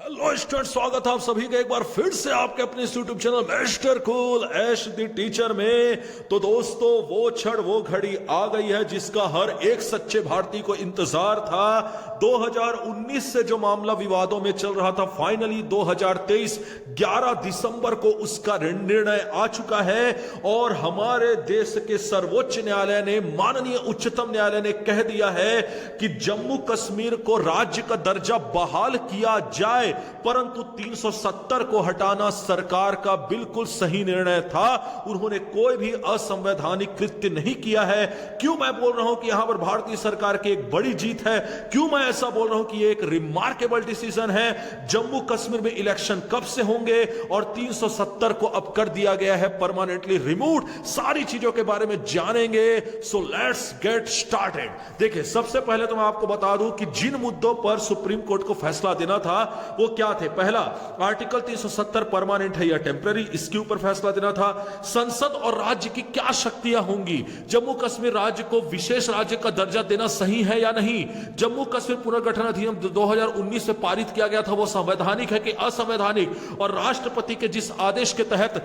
Hello student, स्वागत है आप सभी का एक बार फिर से आपके अपने YouTube channel mister cool Ash the teacher में। तो दोस्तों, वो क्षण वो घड़ी आ गई है जिसका हर एक सच्चे भारतीय को इंतजार था। 2019 से जो मामला विवादों में चल रहा था, फाइनली 2023 11 दिसंबर को उसका निर्णय आ चुका है और हमारे देश के सर्वोच्च न्यायालय ने, माननीय उच्चतम न्यायालय ने कह दिया है कि जम्मू कश्मीर को राज्य का दर्जा बहाल किया जाए, परंतु 370 को हटाना सरकार का बिल्कुल सही निर्णय था। उन्होंने कोई भी असंवैधानिक कृत्य नहीं किया है। क्यों मैं बोल रहा हूं कि यहां पर भारतीय सरकार की एक बड़ी जीत है, क्यों मैं ऐसा बोल रहा हूं कि यह एक रिमार्केबल डिसीजन है। जम्मू कश्मीर में इलेक्शन कब से होंगे और 370 को अब कर दिया गया है परमानेंटली रिमूव। सारी चीजों के बारे में जानेंगे, सो लेट्स गेट स्टार्टेड। देखिए, सबसे पहले तो मैं आपको बता दूं कि जिन मुद्दों पर सुप्रीम कोर्ट को फैसला देना था वो क्या थे। पहला, आर्टिकल 370 परमानेंट है या टेम्पररी, इसके ऊपर फैसला देना था। संसद और राज्य की क्या शक्तियां होंगी, जम्मू कश्मीर राज्य को विशेष राज्य का दर्जा देना सही है या नहीं। जम्मू कश्मीर पुनर्गठन अधिनियम 2019 में पारित किया गया था, वो संवैधानिक है कि असंवैधानिक, और राष्ट्रपति के जिस आदेश के तहत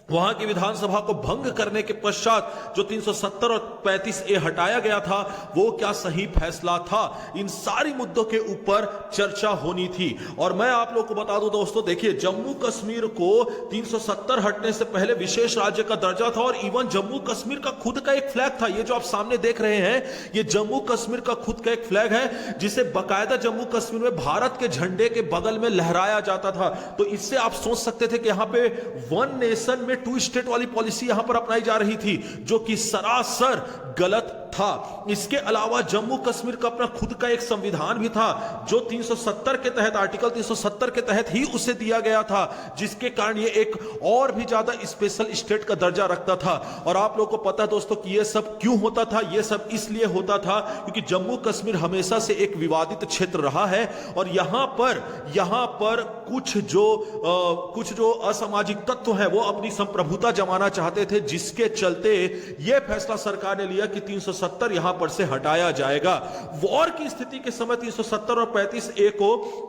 वहां की विधानसभा को भंग करने के पश्चात जो 370 और 35A हटाया गया था, वो क्या सही फैसला था। इन सारी मुद्दों के ऊपर चर्चा होनी थी। और मैं आप लोगों को बता दूं दोस्तों, देखिए, जम्मू कश्मीर को 370 हटने से पहले विशेष राज्य का दर्जा था और इवन जम्मू कश्मीर का खुद का एक फ्लैग था। ये जो आप सामने देख रहे हैं, ये जम्मू कश्मीर का खुद का एक फ्लैग है, जिसे बाकायदा जम्मू कश्मीर में भारत के झंडे के बगल में लहराया जाता था। तो इससे आप सोच सकते थे कि यहां पे वन नेशन में 2 स्टेट वाली पॉलिसी यहां पर अपनाई जा रही थी, जो कि सरासर गलत था। इसके अलावा जम्मू कश्मीर का अपना खुद का एक संविधान भी था, जो 370 के तहत, आर्टिकल 370 के तहत ही उसे दिया गया था, जिसके कारण ये एक और भी ज्यादा स्पेशल स्टेट का दर्जा रखता था। और आप लोगों को पता है दोस्तों कि ये सब क्यों होता था। ये सब इसलिए होता था क्योंकि जम्मू कश्मीर हमेशा से एक विवादित क्षेत्र रहा है और यहां पर कुछ जो असामाजिक तत्व हैं वो अपनी संप्रभुता जमाना चाहते थे, जिसके चलते यह फैसला सरकार ने लिया कि 370 यहां पर से हटाया जाएगा। वॉर की स्थिति के समय 370 और 35A को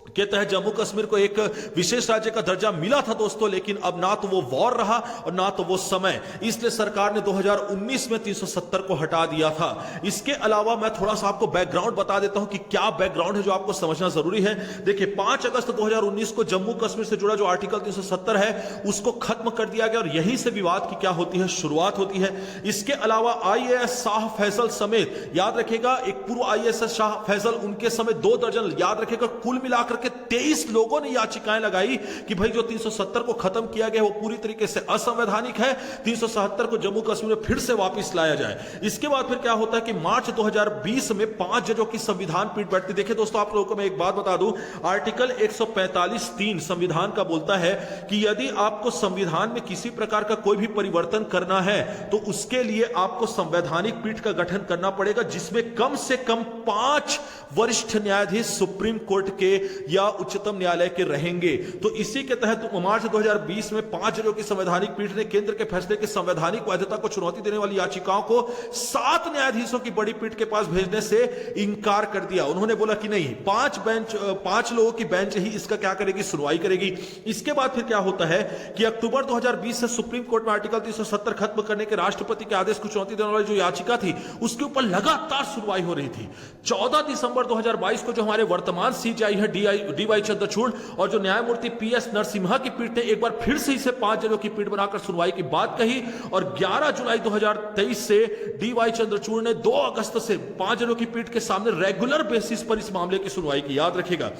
के तहत जम्मू कश्मीर को एक विशेष राज्य का दर्जा मिला था दोस्तों, लेकिन अब ना तो वो वॉर रहा और ना तो वो समय, इसलिए सरकार ने 2019 में 370 को हटा दिया था। इसके अलावा मैं थोड़ा सा आपको बैकग्राउंड बता देता हूं कि क्या बैकग्राउंड है जो आपको समझना जरूरी है। देखिए, 5 अगस्त 2019 को जम्मू कश्मीर से जुड़ा जो आर्टिकल 370 है उसको खत्म कर दिया गया और यहीं से विवाद की क्या होती है, शुरुआत होती है। इसके अलावा IAS शाह फैसल समेत, याद रखेगा, एक पूर्व IAS शाह फैसल, उनके समेत 2 दर्जन, याद रखेगा, कुल मिलाकर 23 लोगों ने याचिकाएं लगाई कि भाई जो 370 को खत्म किया गया वो पूरी तरीके से असंवैधानिक है, 370 को जम्मू कश्मीर में फिर से वापस लाया जाए। इसके बाद फिर क्या होता है कि मार्च 2020 में 5 जजों की संविधान पीठ बैठती। देखिए दोस्तों, आप लोगों को मैं एक बात बता दूं, आर्टिकल 145(3) संविधान का बोलता है कि यदि आपको संविधान में किसी प्रकार का कोई भी परिवर्तन करना है तो उसके लिए आपको संवैधानिक पीठ का गठन करना पड़ेगा, जिसमें कम से कम 5 वरिष्ठ न्यायाधीश सुप्रीम कोर्ट के या उच्चतम न्यायालय के रहेंगे। तो इसी के तहत मार्च 2020 में 5 जजों की संवैधानिक पीठ ने केंद्र के फैसले की संवैधानिक वैधता को चुनौती देने वाली याचिकाओं को 7 न्यायाधीशों की बड़ी पीठ के पास भेजने से इंकार कर दिया। उन्होंने बोला कि नहीं, 5 लोगों की बेंच ही इसका क्या करेगी, सुनवाई करेगी। इसके बाद फिर क्या होता है कि अक्टूबर 2020 से सुप्रीम कोर्ट में आर्टिकल 370 खत्म करने के राष्ट्रपति के आदेश को चुनौती देने वाली जो याचिका थी उसके ऊपर लगातार सुनवाई हो रही थी। 14 दिसंबर 2022 को जो हमारे वर्तमान CJI है DY चंद्रचूड़ और जो न्यायमूर्ति PS नरसिम्हा की पीठ ने एक बार फिर से इसे 5 जजों की पीठ बनाकर सुनवाई की बात कही और 11 जुलाई 2023 से DY चंद्रचूड़ ने 2 अगस्त से 5 जजों की पीठ के सामने रेगुलर बेसिस पर इस मामले की सुनवाई की। याद रखिएगा,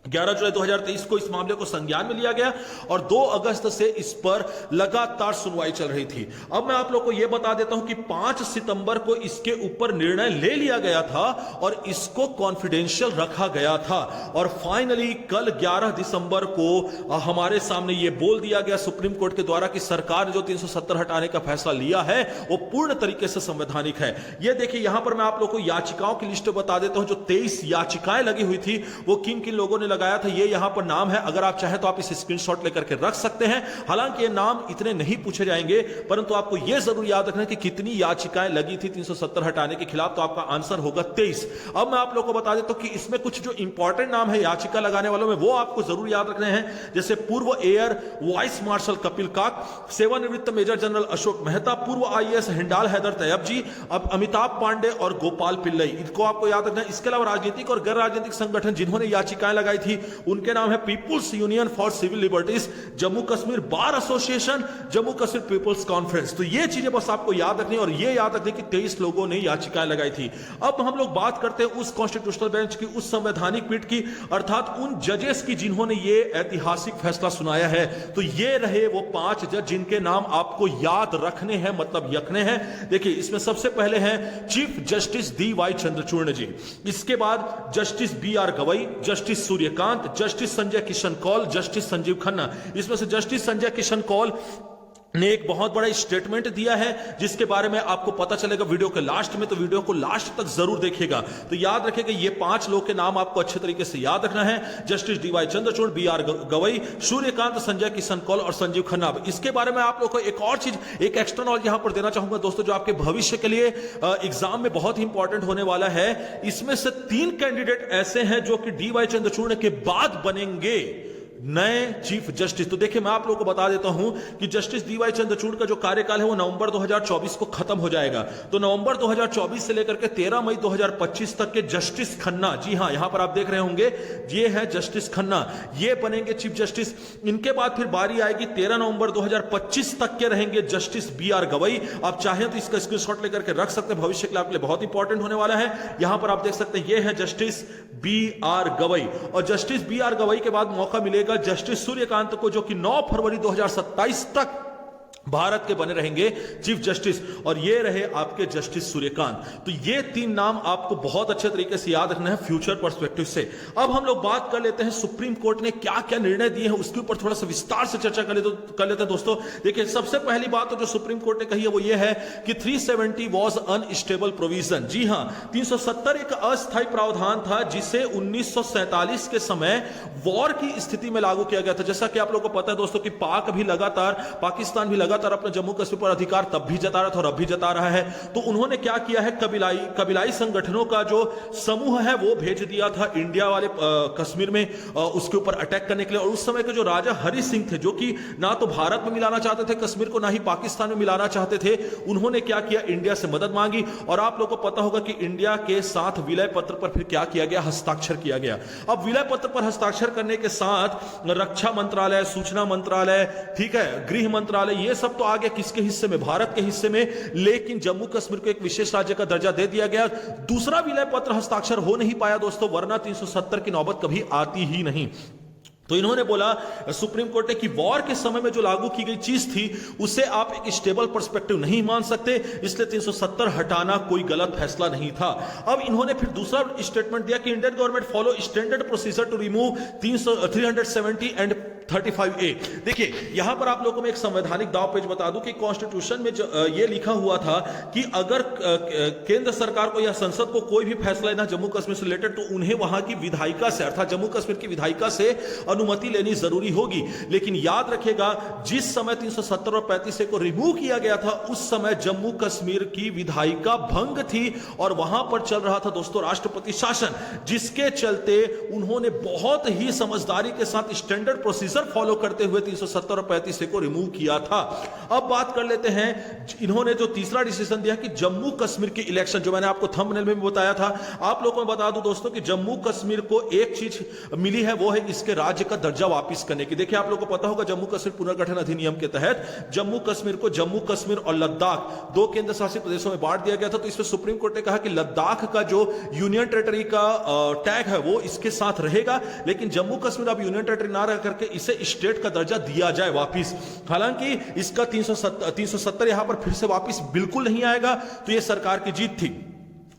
11 जुलाई 2023 को इस मामले को संज्ञान में लिया गया और 2 अगस्त से इस पर लगातार सुनवाई चल रही थी। अब मैं आप लोग को यह बता देता हूं कि 5 सितंबर को इसके ऊपर निर्णय ले लिया गया था और इसको कॉन्फिडेंशियल रखा गया था और फाइनली कल 11 दिसंबर को हमारे सामने यह बोल दिया गया सुप्रीम कोर्ट के द्वारा कि सरकार ने जो 370 हटाने का फैसला लिया है वो पूर्ण तरीके से संवैधानिक है। यह देखिए, यहां पर मैं आप लोग को याचिकाओं की लिस्ट बता देता हूं। जो 23 याचिकाएं लगी हुई थी वो किन किन लोगों ने लगाया था ये यहां पर नाम है, अगर आप चाहे तो आप इस स्क्रीनशॉट लेकर के रख सकते हैं। हालांकि ये नाम इतने नहीं पूछे जाएंगे, परंतु आपको यह जरूर याद रखना कि कितनी याचिकाएं लगी थी 370 हटाने के खिलाफ, तो आपका आंसर होगा 23। अब मैं आप लोगों को बता देता हूं कि इसमें कुछ जो इंपॉर्टेंट नाम है याचिका लगाने वालों में, वो आपको जरूर याद रखने हैं। जैसे पूर्व एयर वाइस मार्शल कपिल काक, सेवानिवृत्त मेजर जनरल अशोक मेहता, पूर्व आईएएस हिंडाल हैदर तैयब जी, अब अमिताभ पांडे और गोपाल पिल्लई, इनको आपको याद रखना है। इसके अलावा राजनीतिक और गैर राजनीतिक संगठन जिन्होंने याचिकाएं लगाई थी, उनके नाम है people's union for civil liberties, Jammu Kashmir bar association, Jammu Kashmir people's conference. तो ये चीजें बस आपको याद रखनी, और ये याद रखनी कि 23 लोगों ने याचिकाएं लगाई थी। अब हम लोग बात करते हैं उस कॉन्स्टिट्यूशनल बेंच की, उस संवैधानिक पीठ की, अर्थात उन जजेस की जिन्होंने ये ऐतिहासिक फैसला सुनाया है। तो ये रहे वो 5 जज जिनके नाम आपको याद रखने हैं, मतलब यखने हैं। देखिए, इसमें सबसे पहले हैं chief justice D Y. Chandrachud ji, इसके बाद justice B R. Gavai, justice Suryakant, justice Sanjay Kishan Kaul, justice Sanjiv Khanna. इसमें से जस्टिस संजय किशन कौल ने एक बहुत बड़ा स्टेटमेंट दिया है, जिसके बारे में आपको पता चलेगा वीडियो के लास्ट में, तो वीडियो को लास्ट तक जरूर देखिएगा। तो याद रखिएगा ये 5 लोग के नाम आपको अच्छे तरीके से याद रखना है, justice D Y. Chandrachud, B R. Gavai, Suryakant, Sanjay Kishan Kaul और संजीव खन्ना। इसके बारे में आप लोग को एक और चीज, एक एक्स्ट्रा नॉलेज यहां पर देना चाहूंगा दोस्तों, जो आपके भविष्य के लिए एग्जाम में बहुत ही इंपॉर्टेंट होने वाला है। इसमें से 3 कैंडिडेट ऐसे हैं जो कि डी.वाई. चंद्रचूड़ के बाद बनेंगे नए चीफ जस्टिस। तो देखिए, मैं आप लोगों को बता देता हूं कि जस्टिस डी.वाई. चंद्रचूड़ का जो कार्यकाल है वो नवंबर 2024 को खत्म हो जाएगा। तो नवंबर 2024 से लेकर के 13 मई 2025 तक के जस्टिस खन्ना, जी हां, यहां पर आप देख रहे होंगे, ये है जस्टिस खन्ना, ये बनेंगे चीफ जस्टिस। इनके बाद फिर बारी आएगी 13 नवंबर 2025 तक के रहेंगे जस्टिस बी.आर. गवई। आप चाहें तो इसका स्क्रीनशॉट लेकर के रख सकते हैं, भविष्य के लिए आपके लिए बहुत इंपॉर्टेंट होने वाला है। यहां पर आप देख सकते हैं, ये है जस्टिस बी.आर. गवई। और जस्टिस बी.आर. गवई के बाद मौका मिलेगा जस्टिस सूर्यकांत को, जो कि 9 फरवरी 2027 तक भारत के बने रहेंगे चीफ जस्टिस। और ये रहे आपके जस्टिस सूर्यकांत। तो ये 3 नाम आपको बहुत अच्छे तरीके से याद रखना है फ्यूचर पर्सपेक्टिव से। अब हम लोग बात कर लेते हैं सुप्रीम कोर्ट ने क्या क्या निर्णय दिए हैं, उसके ऊपर थोड़ा सा विस्तार से चर्चा कर लेते हैं दोस्तों। देखिए, सबसे पहली बात तो जो सुप्रीम कोर्ट ने कही है वो ये है कि 370 वॉज अनस्टेबल प्रोविजन। जी हां, 370 एक अस्थायी प्रावधान था जिसे 1947 के समय वॉर की स्थिति में लागू किया गया था। जैसा कि आप लोगों को पता है दोस्तों कि पाकिस्तान भी लगातार अपने जम्मू कश्मीर पर अधिकार तब भी जता रहा था और अब भी जता रहा है। तो उन्होंने क्या किया है, कबीलाई संगठनों का जो समूह है वो भेज दिया था इंडिया वाले कश्मीर में उसके ऊपर अटैक करने के लिए। और उस समय के जो राजा हरि सिंह थे, जो कि ना तो भारत में मिलाना चाहते थे कश्मीर को, ना ही पाकिस्तान में मिलाना चाहते थे, उन्होंने क्या किया, इंडिया से मदद मांगी। और आप लोगों को पता होगा कि इंडिया के साथ विलय पत्र पर फिर क्या किया गया, हस्ताक्षर किया गया। अब विलय पत्र पर हस्ताक्षर करने के साथ रक्षा मंत्रालय, सूचना मंत्रालय, ठीक है, गृह मंत्रालय, ये सब तो आ गया किसके हिस्से में, भारत के हिस्से में। लेकिन जम्मू कश्मीर को एक विशेष राज्य का दर्जा दे दिया गया। दूसरा विलय पत्र हस्ताक्षर हो नहीं पाया दोस्तों, वरना 370 की नौबत कभी आती ही नहीं। तो इन्होंने बोला सुप्रीम कोर्ट ने कि वॉर के समय में जो लागू की गई चीज थी उसे आप एक स्टेबल पर्सपेक्टिव नहीं मान सकते, इसलिए 370 हटाना कोई गलत फैसला नहीं था। अब इन्होंने फिर दूसरा स्टेटमेंट दिया कि Indian government follow standard procedure to remove 370 and 35A। देखिए, यहां पर आप लोगों को मैं एक संवैधानिक दाव पेज बता दूं कि कॉन्स्टिट्यूशन में यह लिखा हुआ था कि अगर केंद्र सरकार को या संसद को कोई भी फैसला लेना जम्मू कश्मीर से रिलेटेड, तो उन्हें वहां की विधायिका से, अर्थात जम्मू कश्मीर की विधायिका से अनुमति लेनी जरूरी होगी। लेकिन याद रखेगा, जिस समय 370 और 35A को रिमूव किया गया था, उस समय जम्मू कश्मीर की विधायिका भंग थी और वहां पर चल रहा था दोस्तों राष्ट्रपति शासन, जिसके चलते उन्होंने बहुत ही समझदारी के साथ स्टैंडर्ड प्रोसीजर फॉलो करते हुए 370 और 35A को रिमूव किया था। अब बात कर लेते हैं, इन्होंने जो तीसरा डिसीजन दिया कि जम्मू कश्मीर की इलेक्शन, जो मैंने आपको थंबनेल में भी बताया था, आप लोगों को बता दूं दोस्तों कि जम्मू कश्मीर को एक चीज मिली है, वो है इसके राज्य का दर्जा वापस करने की। देखिए, आप लोगों को पता होगा जम्मू कश्मीर पुनर्गठन अधिनियम के तहत जम्मू कश्मीर को जम्मू कश्मीर और लद्दाख 2 केंद्र शासित प्रदेशों में बांट दिया गया था। तो इसमें सुप्रीम कोर्ट ने कहा कि लद्दाख का जो यूनियन टेरिटरी का टैग है वो इसके साथ रहेगा, लेकिन जम्मू कश्मीर अब यूनियन टेरिटरी ना रह करके इसे स्टेट का दर्जा दिया जाए वापिस। हालांकि इसका 370 यहां पर फिर से वापिस बिल्कुल नहीं आएगा, तो यह सरकार की जीत थी।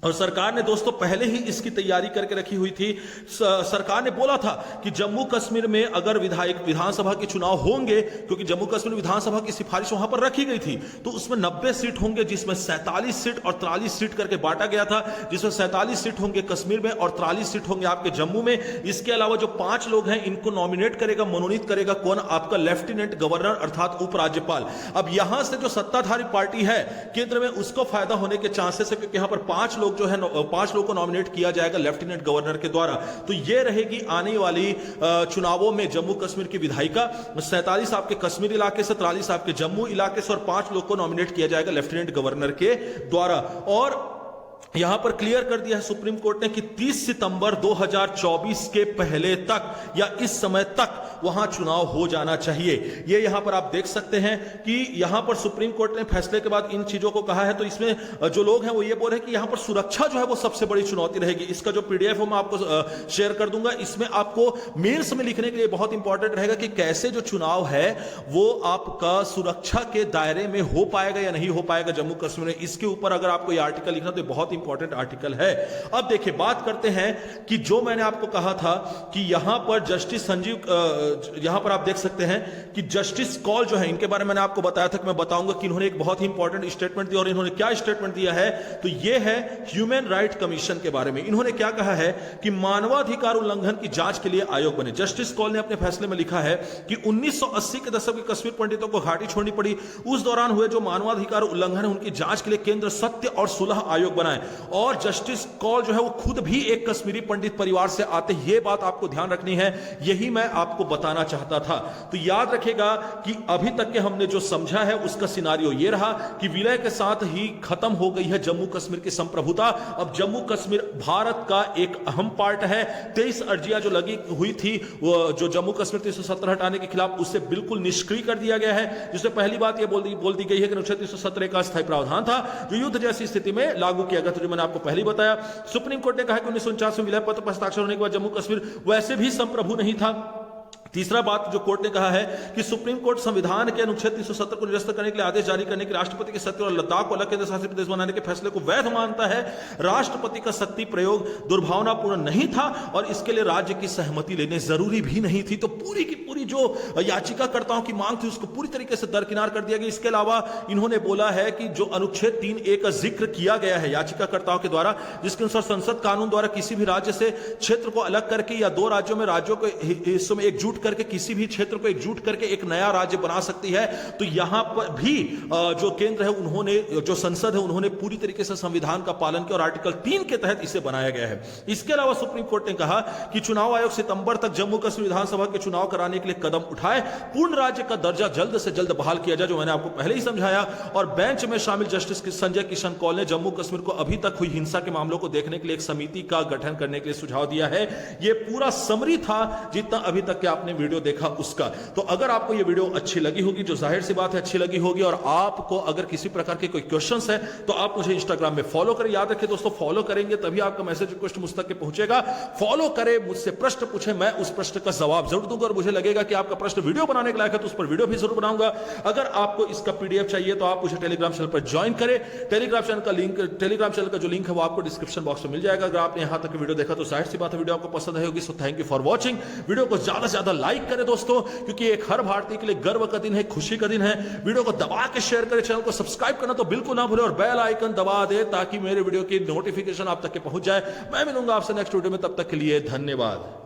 और सरकार ने दोस्तों पहले ही इसकी तैयारी करके रखी हुई थी। सरकार ने बोला था कि जम्मू कश्मीर में अगर विधानसभा के चुनाव होंगे, क्योंकि जम्मू कश्मीर विधानसभा की सिफारिश वहां पर रखी गई थी, तो उसमें 90 सीट होंगे, जिसमें 47 सीट और 43 सीट करके बांटा गया था, जिसमें 47 सीट होंगे कश्मीर में और 43 सीट होंगे आपके जम्मू में। इसके अलावा जो 5 लोग हैं इनको नॉमिनेट करेगा, मनोनीत करेगा कौन? आपका लेफ्टिनेंट गवर्नर अर्थात उपराज्यपाल। अब यहां से जो सत्ताधारी पार्टी है केंद्र में, उसको फायदा होने के चांसेस है, क्योंकि यहां पर 5 लोग जो है 5 लोगों को नॉमिनेट किया जाएगा लेफ्टिनेंट गवर्नर के द्वारा। तो यह रहेगी आने वाली चुनावों में जम्मू कश्मीर की विधायिका। 47 आपके कश्मीर इलाके से, 43 आपके जम्मू इलाके से और 5 लोग को नॉमिनेट किया जाएगा लेफ्टिनेंट गवर्नर के द्वारा। और यहां पर क्लियर कर दिया है सुप्रीम कोर्ट ने कि 30 सितंबर 2024 के पहले तक या इस समय तक वहां चुनाव हो जाना चाहिए। ये यहां पर आप देख सकते हैं कि यहां पर सुप्रीम कोर्ट ने फैसले के बाद इन चीजों को कहा है। तो इसमें जो लोग हैं वो ये बोल रहे हैं कि यहां पर सुरक्षा जो है वो सबसे बड़ी चुनौती रहेगी। इसका जो पीडीएफ मैं आपको शेयर कर दूंगा, इसमें आपको मेंस में लिखने के लिए बहुत इंपॉर्टेंट रहेगा कि कैसे जो चुनाव है वो आपका सुरक्षा के दायरे में हो पाएगा या नहीं हो पाएगा जम्मू कश्मीर में। इसके ऊपर अगर आपको ये आर्टिकल लिखना तो बहुत इंपॉर्टेंट आर्टिकल है। अब देखिए, बात करते हैं कि जो मैंने आपको कहा था कि यहां पर जस्टिस संजीव, यहां पर आप देख सकते हैं कि जस्टिस कॉल जो है, इनके बारे में मैंने आपको बताया था कि मैं बताऊंगा कि इन्होंने एक बहुत ही इंपॉर्टेंट स्टेटमेंट दिया। और इन्होंने क्या स्टेटमेंट दिया है? तो यह है ह्यूमन राइट कमीशन के बारे में। इन्होंने क्या कहा है कि मानवाधिकार उल्लंघन की जांच के लिए आयोग बने। जस्टिस कॉल ने अपने फैसले में लिखा है कि 1980 के दशक के कश्मीर पंडितों को घाटी छोड़नी पड़ी, उस दौरान हुए जो मानवाधिकार उल्लंघन है उनकी जांच के लिए केंद्र सत्य और सुलह आयोग बनाए। और जस्टिस कॉल जो है वो खुद भी एक कश्मीरी पंडित परिवार से आते, ये बात आपको ध्यान रखनी है, यही मैं आपको बताना चाहता था। तो याद रखेगा कि अभी तक के हमने जो समझा है उसका सिनारियो ये रहा कि विलय के साथ ही खत्म हो गई है जम्मू कश्मीर की संप्रभुता। अब जम्मू कश्मीर भारत का एक अहम पार्ट है। 23 अर्जियां जो लगी हुई थी वो जो जम्मू कश्मीर 370 हटाने के खिलाफ, उससे बिल्कुल निष्क्रिय कर दिया गया है। जिसमें पहली बात यह बोल दी गई है कि अनुच्छेद 317 का स्थायी प्रावधान था जो युद्ध जैसी स्थिति में लागू किया गया था, जो मैंने आपको पहले बताया। सुप्रीम कोर्ट ने कहा कि 1949 में विलय पत्र पर हस्ताक्षर होने के बाद जम्मू कश्मीर वैसे भी संप्रभु नहीं था। तीसरा बात जो कोर्ट ने कहा है कि सुप्रीम कोर्ट संविधान के अनुच्छेद 370 को निरस्त करने के लिए आदेश जारी करने के राष्ट्रपति के सत्ता और लद्दाख को अलग केंद्र शासित प्रदेश बनाने के फैसले को वैध मानता है। राष्ट्रपति का शक्ति प्रयोग दुर्भावनापूर्ण नहीं था और इसके लिए राज्य की सहमति लेने जरूरी भी नहीं थी। तो पूरी की पूरी जो याचिकाकर्ताओं की मांग थी उसको पूरी तरीके से दरकिनार कर दिया गया। इसके अलावा इन्होंने बोला है कि जो अनुच्छेद 3A का जिक्र किया गया है याचिकाकर्ताओं के द्वारा, जिसके अनुसार संसद कानून द्वारा किसी भी राज्य से क्षेत्र को अलग करके या दो राज्यों में राज्यों के हिस्सों में एकजुट करके किसी भी क्षेत्र को एकजुट करके एक नया राज्य बना सकती है। तो यहां पर भी जो केंद्र है उन्होंने, जो संसद है उन्होंने पूरी तरीके से संविधान का पालन किया और आर्टिकल 3 के तहत इसे बनाया गया है। इसके अलावा सुप्रीम कोर्ट ने कहा कि चुनाव आयोग सितंबर तक जम्मू कश्मीर विधानसभा के चुनाव कराने के लिए कदम उठाए, पूर्ण राज्य का दर्जा जल्द से जल्द बहाल किया जाए, जो मैंने आपको पहले ही समझाया। और बेंच में शामिल जस्टिस संजय किशन कौल ने जम्मू कश्मीर को अभी तक हुई हिंसा के मामलों को देखने के लिए एक समिति का गठन करने के लिए सुझाव दिया है। यह पूरा समरी था जितना अभी तक के आपने वीडियो देखा उसका। तो अगर आपको यह वीडियो अच्छी लगी होगी, जो जाहिर सी बात है अच्छी लगी होगी, और आपको अगर किसी प्रकार के कोई क्वेश्चंस है तो आप मुझे इंस्टाग्राम में फॉलो करें। याद रखें दोस्तों, फॉलो करेंगे तभी आपका मैसेज रिक्वेस्ट मुझ तक के पहुंचेगा। फॉलो करें, मुझसे प्रश्न पूछें, मैं उस प्रश्न का जवाब जरूर दूंगा और मुझे लगेगा कि आपका प्रश्न वीडियो बनाने के लायक है तो उस पर वीडियो भी जरूर बनाऊंगा। अगर आपको इसका पीडीएफ चाहिए तो आप मुझे टेलीग्राम चैनल पर ज्वाइन करें। टेलीग्राम चैनल का जो लिंक है वो आपको डिस्क्रिप्शन बॉक्स में मिल जाएगा। अगर आपने यहां तक वीडियो देखा तो जाहिर सी बात है वीडियो आपको पसंद आई होगी। So thank you for watching. Video को ज्यादा से ज्यादा लाइक करें दोस्तों, क्योंकि एक हर भारतीय के लिए गर्व का दिन है, खुशी का दिन है। वीडियो को दबा के शेयर करें, चैनल को सब्सक्राइब करना तो बिल्कुल ना भूलें और बेल आइकन दबा दे ताकि मेरे वीडियो की नोटिफिकेशन आप तक के पहुंच जाए। मैं मिलूंगा आपसे नेक्स्ट वीडियो में, तब तक के लिए धन्यवाद।